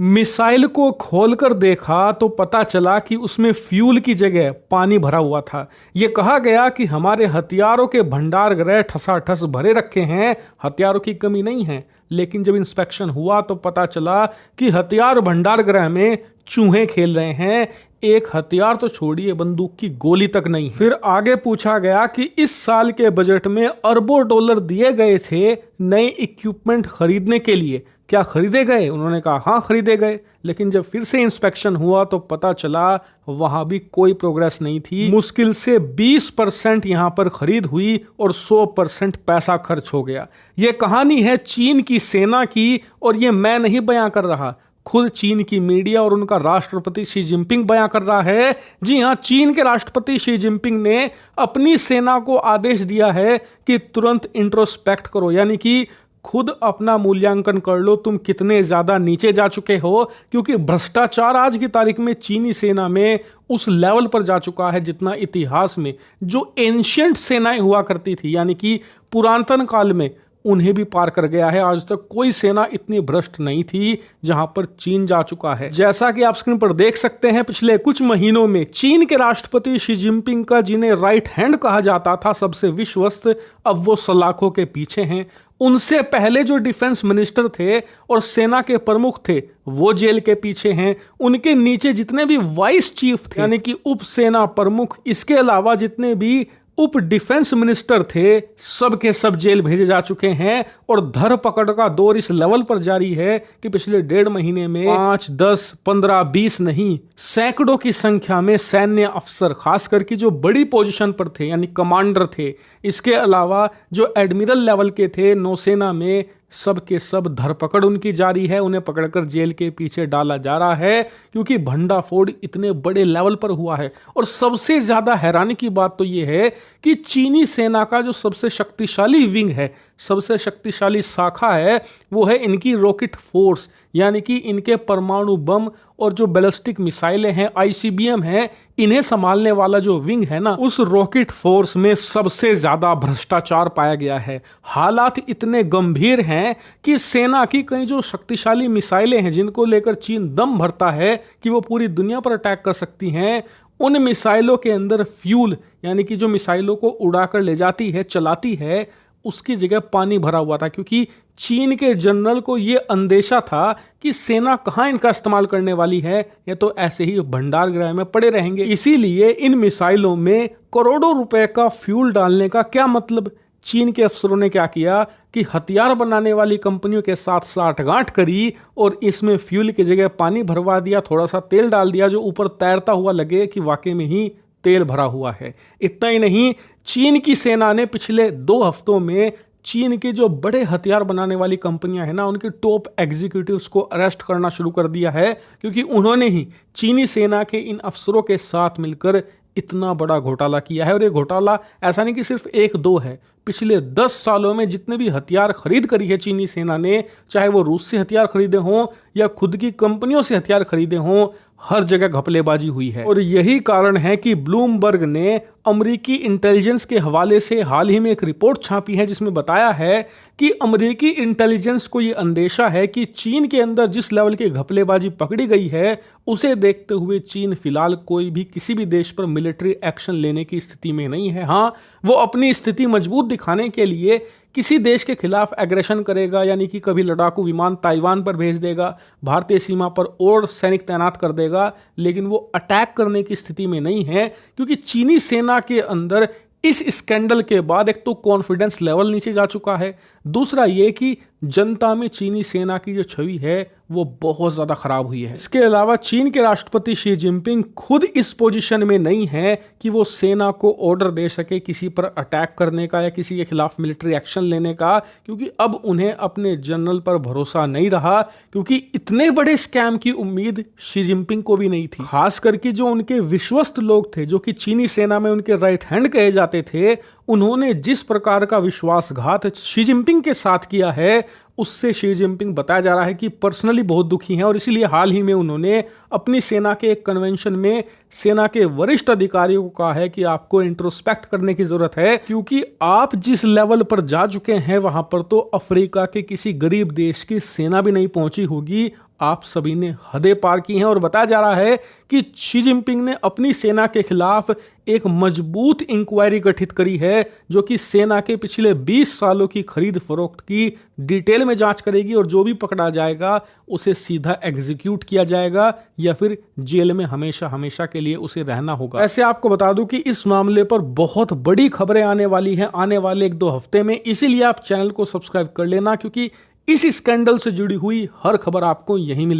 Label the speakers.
Speaker 1: Missile को खोलकर देखा तो पता चला कि उसमें फ्यूल की जगह पानी भरा हुआ था। ये कहा गया कि हमारे हथियारों के भंडार गृह ठसाठस भरे रखे हैं, हथियारों की कमी नहीं है। लेकिन जब इंस्पेक्शन हुआ तो पता चला कि हथियार भंडार गृह में चूहे खेल रहे हैं। एक हथियार तो छोड़िए, बंदूक की गोली तक नहीं। फिर आगे पूछा गया कि इस साल के बजट में अरबों डॉलर दिए गए थे नए इक्विपमेंट खरीदने के लिए, क्या खरीदे गए? उन्होंने कहा हाँ खरीदे गए। लेकिन जब फिर से इंस्पेक्शन हुआ तो पता चला वहां भी कोई प्रोग्रेस नहीं थी। मुश्किल से 20% यहां पर खरीद हुई और 100% पैसा खर्च हो गया। यह कहानी है चीन की सेना की, और ये मैं नहीं बयां कर रहा, खुद चीन की मीडिया और उनका राष्ट्रपति शी जिनपिंग बयां कर रहा है। जी हां, चीन के राष्ट्रपति शी जिनपिंग ने अपनी सेना को आदेश दिया है कि तुरंत इंट्रोस्पेक्ट करो, यानी कि खुद अपना मूल्यांकन कर लो, तुम कितने ज्यादा नीचे जा चुके हो। क्योंकि भ्रष्टाचार आज की तारीख में चीनी सेना में उस लेवल पर जा चुका है जितना इतिहास में जो एंशियंट सेनाएं हुआ करती थी, यानी कि पुरातन काल में, उन्हें भी पार कर गया है। आज तक कोई सेना इतनी भ्रष्ट नहीं थी जहां पर चीन जा चुका है। जैसा कि आप स्क्रीन पर देख सकते हैं, पिछले कुछ महीनों में चीन के राष्ट्रपति शी जिनपिंग का, जिन्हें राइट हैंड कहा जाता था, सबसे विश्वस्त, अब वो सलाखों के पीछे हैं। उनसे पहले जो डिफेंस मिनिस्टर थे और सेना के प्रमुख थे वो जेल के पीछे हैं। उनके नीचे जितने भी वाइस चीफ थे, यानी कि उप सेना प्रमुख, इसके अलावा जितने भी उप डिफेंस मिनिस्टर थे, सब के सब जेल भेजे जा चुके हैं। और धरपकड़ का दौर इस लेवल पर जारी है कि पिछले 1.5 महीने में 5, 10, 15, 20 नहीं, सैकड़ों की संख्या में सैन्य अफसर, खास करके जो बड़ी पोजीशन पर थे यानी कमांडर थे, इसके अलावा जो एडमिरल लेवल के थे नौसेना में, सब के सब धरपकड़ उनकी जारी है। उन्हें पकड़कर जेल के पीछे डाला जा रहा है क्योंकि भंडाफोड़ इतने बड़े लेवल पर हुआ है। और सबसे ज्यादा हैरानी की बात तो यह है कि चीनी सेना का जो सबसे शक्तिशाली विंग है, सबसे शक्तिशाली शाखा है, वो है इनकी रॉकेट फोर्स, यानी कि इनके परमाणु बम और जो बैलिस्टिक मिसाइलें हैं, आईसीबीएम हैं, इन्हें संभालने वाला जो विंग है ना, उस रॉकेट फोर्स में सबसे ज्यादा भ्रष्टाचार पाया गया है। हालात इतने गंभीर हैं कि सेना की कई जो शक्तिशाली मिसाइलें हैं जिनको लेकर चीन दम भरता है कि वो पूरी दुनिया पर अटैक कर सकती हैं, उन मिसाइलों के अंदर फ्यूल, यानी कि जो मिसाइलों को उड़ाकर ले जाती है, चलाती है, उसकी जगह पानी भरा हुआ था। क्योंकि चीन के जनरल को यह अंदेशा था कि सेना कहां इनका इस्तेमाल करने वाली है, या तो ऐसे ही भंडार गृह में पड़े रहेंगे। इसीलिए इन मिसाइलों में करोड़ों रुपए का फ्यूल डालने का क्या मतलब? चीन के अफसरों ने क्या किया कि हथियार बनाने वाली कंपनियों के साथ साठगांठ करी और इसमें फ्यूल की जगह पानी भरवा दिया, थोड़ा सा तेल डाल दिया जो ऊपर तैरता हुआ लगे कि वाकई में ही तेल भरा हुआ है। इतना ही नहीं, चीन की सेना ने पिछले 2 हफ्तों में चीन के जो बड़े हथियार बनाने वाली कंपनियां हैं ना, उनके टॉप एग्जीक्यूटिव्स को अरेस्ट करना शुरू कर दिया है। क्योंकि उन्होंने ही चीनी सेना के इन अफसरों के साथ मिलकर इतना बड़ा घोटाला किया है। और ये घोटाला ऐसा नहीं कि सिर्फ 1-2 है, पिछले 10 सालों में जितने भी हथियार खरीद करी है चीनी सेना ने, चाहे वो रूस से हथियार खरीदे हों या खुद की कंपनियों से हथियार खरीदे हों, हर जगह घपलेबाजी हुई है। और यही कारण है कि ब्लूमबर्ग ने अमेरिकी इंटेलिजेंस के हवाले से हाल ही में एक रिपोर्ट छापी है जिसमें बताया है कि अमेरिकी इंटेलिजेंस को यह अंदेशा है कि चीन के अंदर जिस लेवल की घपलेबाजी पकड़ी गई है, उसे देखते हुए चीन फिलहाल कोई भी किसी भी देश पर मिलिट्री एक्शन लेने की स्थिति में नहीं है। हाँ, वो अपनी स्थिति मजबूत दिखाने के लिए किसी देश के खिलाफ एग्रेशन करेगा, यानी कि कभी लड़ाकू विमान ताइवान पर भेज देगा, भारतीय सीमा पर और सैनिक तैनात कर देगा, लेकिन वो अटैक करने की स्थिति में नहीं है। क्योंकि चीनी सेना के अंदर इस स्कैंडल के बाद एक तो कॉन्फिडेंस लेवल नीचे जा चुका है, दूसरा ये कि जनता में चीनी सेना की जो छवि है वो बहुत ज्यादा खराब हुई है। इसके अलावा चीन के राष्ट्रपति शी जिनपिंग खुद इस पोजीशन में नहीं है कि वो सेना को ऑर्डर दे सके किसी पर अटैक करने का या किसी के खिलाफ मिलिट्री एक्शन लेने का, क्योंकि अब उन्हें अपने जनरल पर भरोसा नहीं रहा। क्योंकि इतने बड़े स्कैम की उम्मीद शी जिनपिंग को भी नहीं थी। खास करके जो उनके विश्वस्त लोग थे, जो कि चीनी सेना में उनके राइट हैंड कहे जाते थे, उन्होंने जिस प्रकार का विश्वासघात शी जिनपिंग के साथ किया है, उससे शी जिनपिंग बताया जा रहा है कि पर्सनली बहुत दुखी हैं। और इसीलिए हाल ही में उन्होंने अपनी सेना के एक कन्वेंशन में सेना के वरिष्ठ अधिकारियों को कहा है कि आपको इंट्रोस्पेक्ट करने की जरूरत है, क्योंकि आप जिस लेवल पर जा चुके हैं वहां पर तो अफ्रीका के किसी गरीब देश की सेना भी नहीं पहुंची होगी। आप सभी ने हदें पार की हैं और बताया जा रहा है कि शी जिनपिंग ने अपनी सेना के खिलाफ एक मजबूत इंक्वायरी गठित करी है जो कि सेना के पिछले 20 सालों की खरीद फरोख्त की डिटेल में जांच करेगी और जो भी पकड़ा जाएगा उसे सीधा एग्जीक्यूट किया जाएगा या फिर जेल में हमेशा हमेशा के लिए उसे रहना होगा। ऐसे आपको बता दूं कि इस मामले पर बहुत बड़ी खबरें आने वाली हैं आने वाले 1-2 हफ्ते में, इसीलिए आप चैनल को सब्सक्राइब कर लेना क्योंकि इस स्कैंडल से जुड़ी हुई हर खबर आपको यहीं मिलेगी।